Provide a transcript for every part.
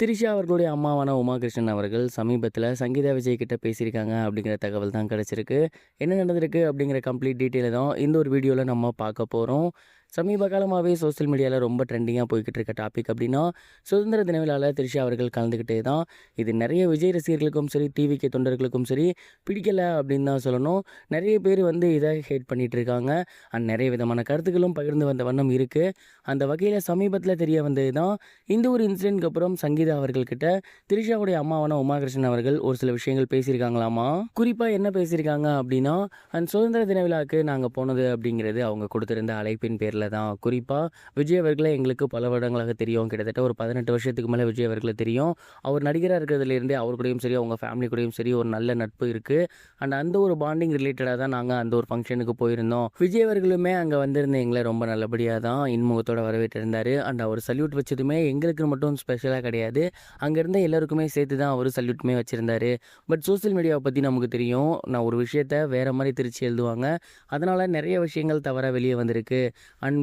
திரிஷா அவர்களுடைய அம்மாவான உமாகிருஷ்ணன் அவர்கள் சமீபத்தில சங்கீதா விஜய் கிட்ட பேசியிருக்காங்க அப்படிங்கிற தகவல் தான் கிடைச்சிருக்கு. என்ன நடந்திருக்கு அப்படிங்கிற கம்ப்ளீட் டீட்டெயில தான் இந்த ஒரு வீடியோல நம்ம பார்க்க போறோம். சமீப காலமாவே சோசியல் மீடியால ரொம்ப ட்ரெண்டிங்கா போய்க்கிட்டு இருக்க டாபிக் அப்படின்னா, சுதந்திர தின விழால திரிஷா அவர்கள் கலந்துக்கிட்டே தான். இது நெறைய விஜய் ரசிகர்களுக்கும் சரி, டிவிகே தொண்டர்களுக்கும் சரி பிடிக்கல அப்படின்னு தான் சொல்லணும். நெறைய பேர் வந்து இத ஹேட் பண்ணிட்டு இருக்காங்க. நெறைய விதமான கருத்துக்களும் பகிர்ந்து வந்த வண்ணம் இருக்கு. அந்த வகையில சமீபத்தில தெரிய வந்தது தான், இந்த ஒரு இன்சிடென்ட்க்கு அப்புறம் சங்கீதா அவர்கள் கிட்ட திரிஷாவுடைய அம்மாவான உமாகிருஷ்ணன் அவர்கள் ஒரு சில விஷயங்கள் பேசியிருக்காங்களாமா. குறிப்பா என்ன பேசியிருக்காங்க அப்படின்னா, சுதந்திர தின விழாவுக்கு நாங்க போனது அப்படிங்கிறது அவங்க கொடுத்திருந்த அழைப்பின் பேர்ல தான். குறிப்பா விஜய் அவர்கள எங்களுக்கு பல வருடங்களாக தெரியும். கிட்டத்தட்ட ஒரு 18 வருஷத்துக்கு மேல விஜய் அவர்கள தெரியும். அவர் நடிகரா இருக்கிறதுலேருந்தே அவர் கூடயும் சரி, அவங்க ஃபேமிலி கூடயும் சரி ஒரு நல்ல நட்பு இருக்கு. அந்த ஒரு பாண்டிங் ரிலேட்டடா தான் நாங்க அந்த ஒரு ஃபங்ஷனுக்கு போயிருந்தோம். விஜய் அவர்களுமே அங்க வந்திருந்த எங்கள ரொம்ப நல்லபடியா தான் இன்முகத்தோட வரவேற்றிருந்தாரு. அவர் சல்யூட் வச்சதுமே எங்களுக்கு மட்டும் ஸ்பெஷலா கிடையாது. அங்க இருந்த எல்லாருக்குமே சேர்த்து தான் அவரு சல்யூட்டுமே வச்சிருந்தாரு. பட் சோசியல் மீடியாவ பத்தி நமக்கு தெரியும். நான் ஒரு விஷயத்த வேற மாரி திரிச்சு எழுதுவாங்க. அதனால நெறைய விஷயங்கள் தவறா வெளிய வந்திருக்கு.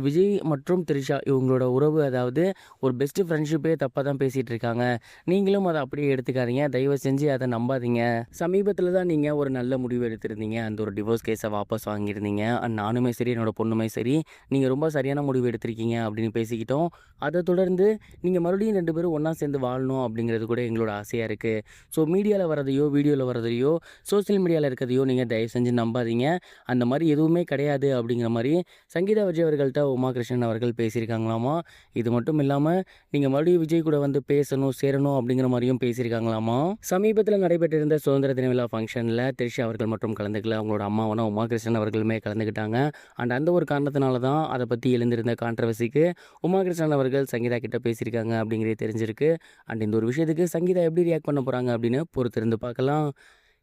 விஜய் மற்றும் திரிஷா இவங்களோட உறவு அதாவது ஒரு பெஸ்ட் ஃப்ரெண்ட்ஷிப்பே தப்பா தான் பேசிட்டு இருக்காங்க. நீங்களும் அத அப்படியே எடுத்துக்காதீங்க. தயவு செஞ்சு அத நம்பாதீங்க. சமீபத்தில தான் நீங்க ஒரு நல்ல முடிவு எடுத்திருந்தீங்க. அந்த ஒரு டிவோர்ஸ் கேஸ வாபஸ் வாங்கியிருந்தீங்க. நானுமே சரி, என்னோட பொண்ணுமே சரி, நீங்க ரொம்ப சரியான முடிவு எடுத்திருக்கீங்க அப்படின்னு பேசிக்கிட்டோம். அத தொடர்ந்து நீங்க மறுபடியும் 2 பேரும் ஒண்ணா சேர்ந்து வாழணும் அப்படிங்கிறது கூட எங்களோட ஆசையா இருக்கு. ஸோ மீடியால வரதையோ, வீடியோல வரதையோ, சோசியல் மீடியால இருக்கிறதையோ நீங்க தயவு செஞ்சு நம்பாதீங்க. அந்த மாரி எதுவுமே கிடையாது அப்படிங்கிற மாரி சங்கீதா விஜய் அவர்கள்ட்ட உமாகிருஷ்ணன் அவர்கள் பேசியிருக்காங்களாமா. இது மட்டும் இல்லாம நீங்க மறுபடியும் விஜய் கூட வந்து பேசணும், சேரணும் அப்படிங்கிற மாரியும் பேசியிருக்காங்களாமா. சமீபத்தில நடைபெற்றிருந்த சுதந்திர தின விழா ஃபங்ஷன்ல திரிஷா அவர்கள் மட்டும் கலந்துக்கல. அவங்களோட அம்மாவான உமாகிருஷ்ணன் அவர்களுமே கலந்துக்கிட்டாங்க. அந்த ஒரு காரணத்தினால தான் அத பத்தி எழுந்திருந்த கான்ட்ரோவர்சிக்கு உமாகிருஷ்ணன் அவர்கள் சங்கீதா கிட்ட பேசியிருக்காங்க அப்படிங்கிறது தெரிஞ்சிருக்கு. இந்த ஒரு விஷயத்துக்கு சங்கீதா எப்படி ரியாக்ட் பண்ண போறாங்க அப்படின்னு பொறுத்திருந்து பார்க்கலாம்.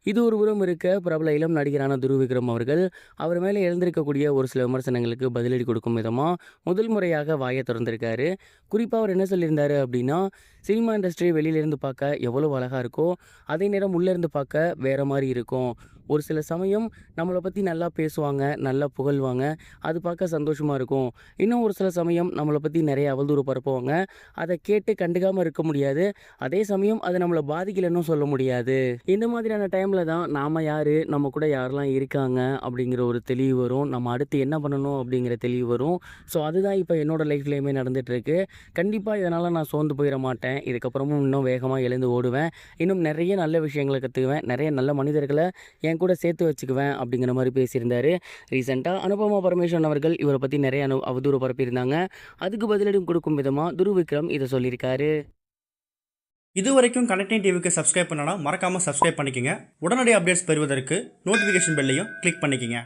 இது ஒரு புறம் இருக்க, பிரபல இளம் நடிகரான துருவ் விக்ரம் அவர்கள் அவர் மேலே எழுந்திருக்கக்கூடிய ஒரு சில விமர்சனங்களுக்கு பதிலடி கொடுக்கும் விதமா முதல் முறையாக வாயை திறந்திருக்காரு. குறிப்பா அவர் என்ன சொல்லியிருந்தாரு அப்படின்னா, சினிமா இண்டஸ்ட்ரி வெளியிலேருந்து பார்க்க எவ்வளோ அழகா இருக்கோ, அதே நேரம் உள்ள இருந்து பார்க்க வேற மாரி இருக்கும். ஒரு சில சமயம் நம்மள பத்தி நல்லா பேசுவாங்க, நல்லா புகழ்வாங்க. அது பார்க்க சந்தோஷமா இருக்கும். இன்னும் ஒரு சில சமயம் நம்மள பத்தி நெறைய அவதூறு பரப்புவாங்க. அத கேட்டு கண்டுக்காம இருக்க முடியாது. அதே சமயம் அது நம்மள பாதிக்கலன்னும் சொல்ல முடியாது. இந்த மாதிரியான டைம்ல தான் நாம யாரு, நம்ம கூட யாரெல்லாம் இருக்காங்க அப்படிங்கிற ஒரு தெளிவு வரும். நம்ம அடுத்து என்ன பண்ணணும் அப்படிங்கிற தெளிவு வரும். ஸோ அதுதான் இப்ப என்னோட லைஃப்லயுமே நடந்துட்டுருக்கு. கண்டிப்பா இதனால நான் சோர்ந்து போயிற மாட்டேன். இதுக்கப்புறமும் இன்னும் வேகமா எழுந்து ஓடுவேன். இன்னும் நெறைய நல்ல விஷயங்கள கத்துக்குவேன். நெறைய நல்ல மனிதர்கள என் கூட சேர்த்து வச்சுக்குவேன் அப்படிங்கிற மாரி பேசியிருந்தாரு. ரீசென்ட்டா அனுபமா பரமேஸ்வரன் அவர்கள் இவர பத்தி நெறைய அவதூறு பரப்பியிருந்தாங்க. அதுக்கு பதிலடி கொடுக்கும் விதமா துருவ் விக்ரம் இத சொல்லியிருக்காரு. இதுவரைக்கும் கனெக்டிங் டிவிக்கு சப்ஸ்கிரைப் பண்ணனா மறக்காம சப்ஸ்கிரைப் பண்ணிக்கங்க. உடனடி அப்டேட்ஸ் பெறுவதற்கு நோட்டிஃபிகேஷன் பெல்லையும் கிளிக் பண்ணிக்கங்க.